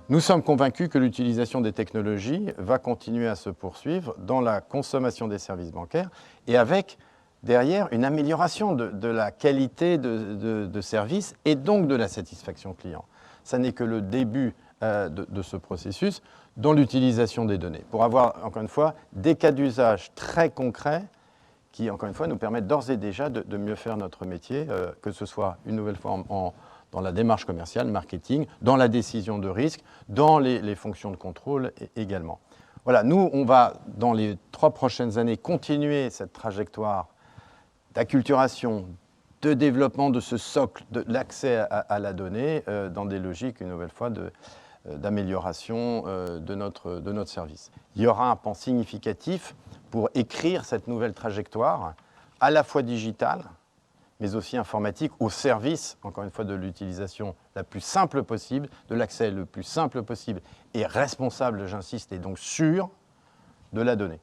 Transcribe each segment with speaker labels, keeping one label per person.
Speaker 1: Nous sommes convaincus que l'utilisation des technologies va continuer à se poursuivre dans la consommation des services bancaires et avec derrière une amélioration de la qualité de service et donc de la satisfaction client. Ça n'est que le début de ce processus dans l'utilisation des données pour avoir, encore une fois, des cas d'usage très concrets qui, encore une fois, nous permettent d'ores et déjà de mieux faire notre métier, que ce soit une nouvelle fois dans la démarche commerciale, marketing, dans la décision de risque, dans les fonctions de contrôle également. Voilà, nous, on va, dans les 3 prochaines années, continuer cette trajectoire d'acculturation, de développement de ce socle, de l'accès à la donnée, dans des logiques, une nouvelle fois, d'amélioration de notre service. Il y aura un pan significatif pour écrire cette nouvelle trajectoire, à la fois digitale, mais aussi informatique, au service, encore une fois, de l'utilisation la plus simple possible, de l'accès le plus simple possible et responsable, j'insiste, et donc sûr, de la donnée.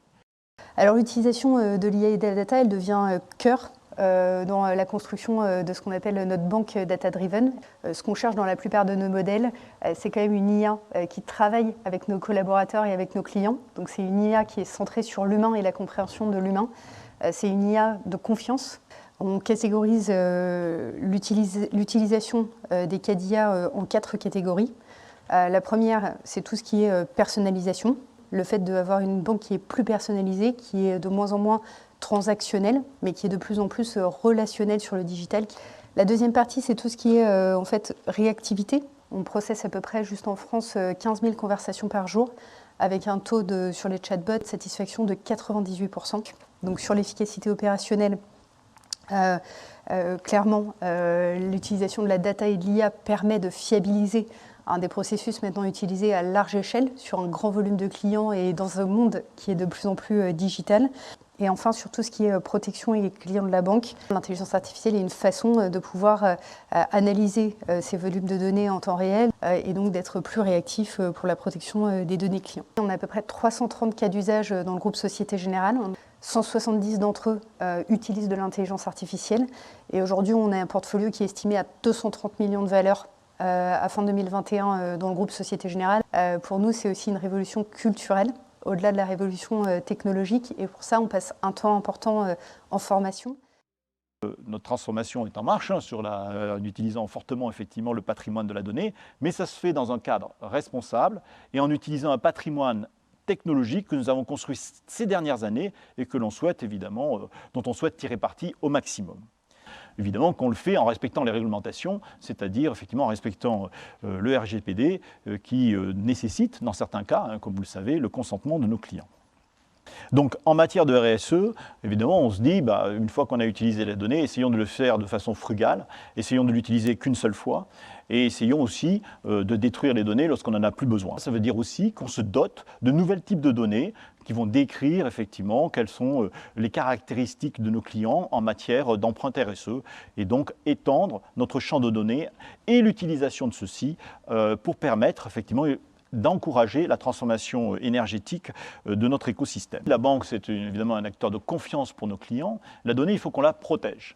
Speaker 2: Alors l'utilisation de l'IA et de la data, elle devient cœur dans la construction de ce qu'on appelle notre banque data-driven. Ce qu'on cherche dans la plupart de nos modèles, c'est quand même une IA qui travaille avec nos collaborateurs et avec nos clients. Donc c'est une IA qui est centrée sur l'humain et la compréhension de l'humain. C'est une IA de confiance. On catégorise l'utilisation des cas d'IA en 4 catégories. La première, c'est tout ce qui est personnalisation. Le fait d'avoir une banque qui est plus personnalisée, qui est de moins en moins transactionnelle, mais qui est de plus en plus relationnelle sur le digital. La deuxième partie, c'est tout ce qui est en fait réactivité. On processe à peu près, juste en France, 15 000 conversations par jour, avec un taux sur les chatbots de satisfaction de 98%. Donc sur l'efficacité opérationnelle, clairement, l'utilisation de la data et de l'IA permet de fiabiliser des processus maintenant utilisés à large échelle sur un grand volume de clients et dans un monde qui est de plus en plus digital. Et enfin, sur tout ce qui est protection et les clients de la banque, l'intelligence artificielle est une façon de pouvoir analyser ces volumes de données en temps réel et donc d'être plus réactif pour la protection des données clients. On a à peu près 330 cas d'usage dans le groupe Société Générale. 170 d'entre eux utilisent de l'intelligence artificielle. Et aujourd'hui, on a un portfolio qui est estimé à 230 millions de valeurs à fin 2021 dans le groupe Société Générale. Pour nous, c'est aussi une révolution culturelle, au-delà de la révolution technologique. Et pour ça, on passe un temps important en formation.
Speaker 3: Notre transformation est en marche en utilisant fortement effectivement le patrimoine de la donnée, mais ça se fait dans un cadre responsable et en utilisant un patrimoine technologique que nous avons construit ces dernières années et que l'on souhaite évidemment, dont on souhaite tirer parti au maximum. Évidemment qu'on le fait en respectant les réglementations, c'est-à-dire effectivement en respectant le RGPD qui nécessite, dans certains cas, comme vous le savez, le consentement de nos clients. Donc en matière de RSE, évidemment, on se dit, une fois qu'on a utilisé la donnée, essayons de le faire de façon frugale, essayons de l'utiliser qu'une seule fois, et essayons aussi de détruire les données lorsqu'on n'en a plus besoin. Ça veut dire aussi qu'on se dote de nouveaux types de données qui vont décrire effectivement quelles sont les caractéristiques de nos clients en matière d'empreinte RSE, et donc étendre notre champ de données et l'utilisation de ceci pour permettre effectivement d'encourager la transformation énergétique de notre écosystème. La banque, c'est évidemment un acteur de confiance pour nos clients. La donnée, il faut qu'on la protège.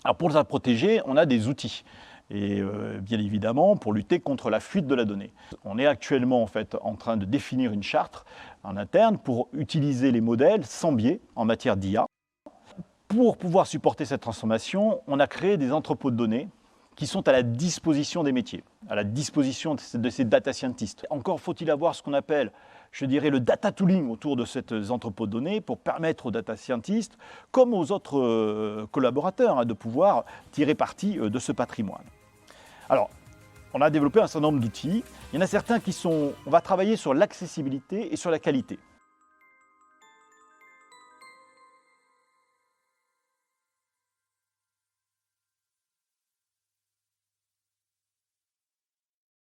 Speaker 3: Alors pour la protéger, on a des outils. Et bien évidemment, pour lutter contre la fuite de la donnée. On est actuellement en fait en train de définir une charte en interne pour utiliser les modèles sans biais en matière d'IA. Pour pouvoir supporter cette transformation, on a créé des entrepôts de données qui sont à la disposition des métiers, à la disposition de ces data scientists. Encore faut-il avoir ce qu'on appelle, je dirais, le data tooling autour de ces entrepôts de données pour permettre aux data scientists, comme aux autres collaborateurs, de pouvoir tirer parti de ce patrimoine. Alors, on a développé un certain nombre d'outils. Il y en a certains qui sont... On va travailler sur l'accessibilité et sur la qualité.